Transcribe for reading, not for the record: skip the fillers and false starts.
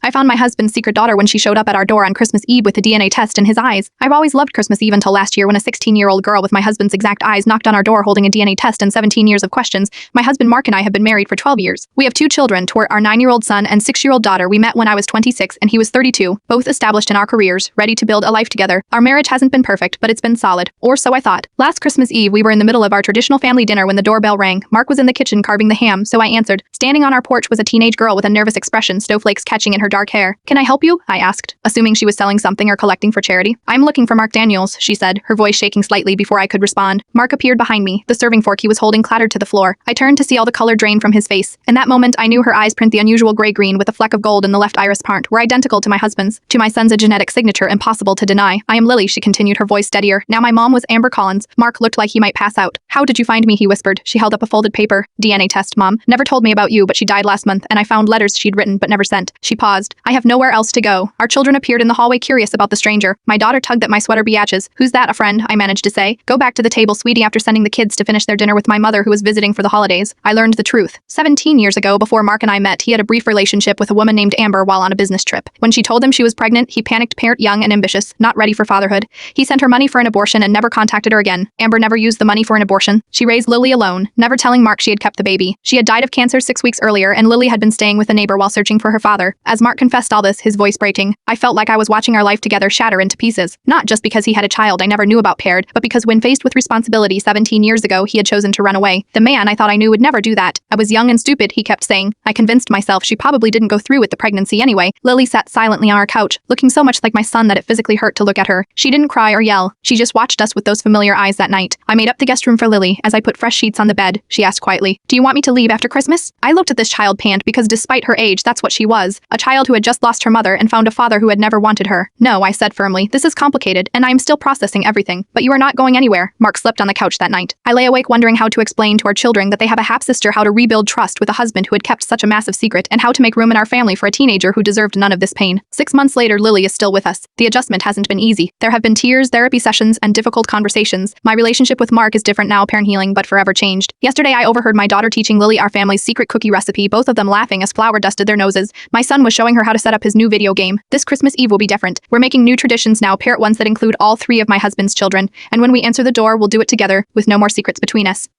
I found my husband's secret daughter when she showed up at our door on Christmas Eve with a DNA test in his eyes. I've always loved Christmas Eve until last year when a 16-year-old girl with my husband's exact eyes knocked on our door holding a DNA test and 17 years of questions. My husband Mark and I have been married for 12 years. We have 2 children, Tort, our 9-year-old son, and 6-year-old daughter. We met when I was 26 and he was 32, both established in our careers, ready to build a life together. Our marriage hasn't been perfect, but it's been solid. Or so I thought. Last Christmas Eve, we were in the middle of our traditional family dinner when the doorbell rang. Mark was in the kitchen carving the ham, so I answered. Standing on our porch was a teenage girl with a nervous expression, snowflakes catching in her dark hair. Can I help you? I asked, assuming she was selling something or collecting for charity. I'm looking for Mark Daniels, she said, her voice shaking slightly before I could respond. Mark appeared behind me, the serving fork he was holding clattered to the floor. I turned to see all the color drain from his face. In that moment, I knew her eyes print the unusual gray-green with a fleck of gold in the left iris part were identical to my husband's. To my son's a genetic signature impossible to deny. I am Lily, she continued, her voice steadier. Now my mom was Amber Collins. Mark looked like he might pass out. How did you find me? He whispered. She held up a folded paper. DNA test, Mom. Never told me about you, but she died last month, and I found letters she'd written but never sent. She paused. I have nowhere else to go. Our children appeared in the hallway curious about the stranger. My daughter tugged at my sweater biatches. Who's that? A friend, I managed to say. Go back to the table, sweetie. After sending the kids to finish their dinner with my mother who was visiting for the holidays, I learned the truth. 17 years ago, before Mark and I met, he had a brief relationship with a woman named Amber while on a business trip. When she told him she was pregnant, he panicked, parent young and ambitious, not ready for fatherhood. He sent her money for an abortion and never contacted her again. Amber never used the money for an abortion. She raised Lily alone, never telling Mark she had kept the baby. She had died of cancer 6 weeks earlier, and Lily had been staying with a neighbor while searching for her father. As Mark confessed all this, his voice breaking, I felt like I was watching our life together shatter into pieces. Not just because he had a child I never knew about paired, but because when faced with responsibility 17 years ago, he had chosen to run away. The man I thought I knew would never do that. I was young and stupid, he kept saying. I convinced myself she probably didn't go through with the pregnancy anyway. Lily sat silently on our couch, looking so much like my son that it physically hurt to look at her. She didn't cry or yell. She just watched us with those familiar eyes that night. I made up the guest room for Lily. As I put fresh sheets on the bed, she asked quietly, do you want me to leave after Christmas? I looked at this child pant because despite her age, that's what she was. A child who had just lost her mother and found a father who had never wanted her. No, I said firmly. This is complicated, and I am still processing everything. But you are not going anywhere. Mark slept on the couch that night. I lay awake wondering how to explain to our children that they have a half-sister, how to rebuild trust with a husband who had kept such a massive secret, and how to make room in our family for a teenager who deserved none of this pain. 6 months later, Lily is still with us. The adjustment hasn't been easy. There have been tears, therapy sessions, and difficult conversations. My relationship with Mark is different now, parent healing, but forever changed. Yesterday, I overheard my daughter teaching Lily our family's secret cookie recipe, both of them laughing as flour dusted their noses. My son was showing her how to set up his new video game. This Christmas Eve will be different. We're making new traditions now, parent ones that include all 3 of my husband's children, and when we answer the door, we'll do it together, with no more secrets between us.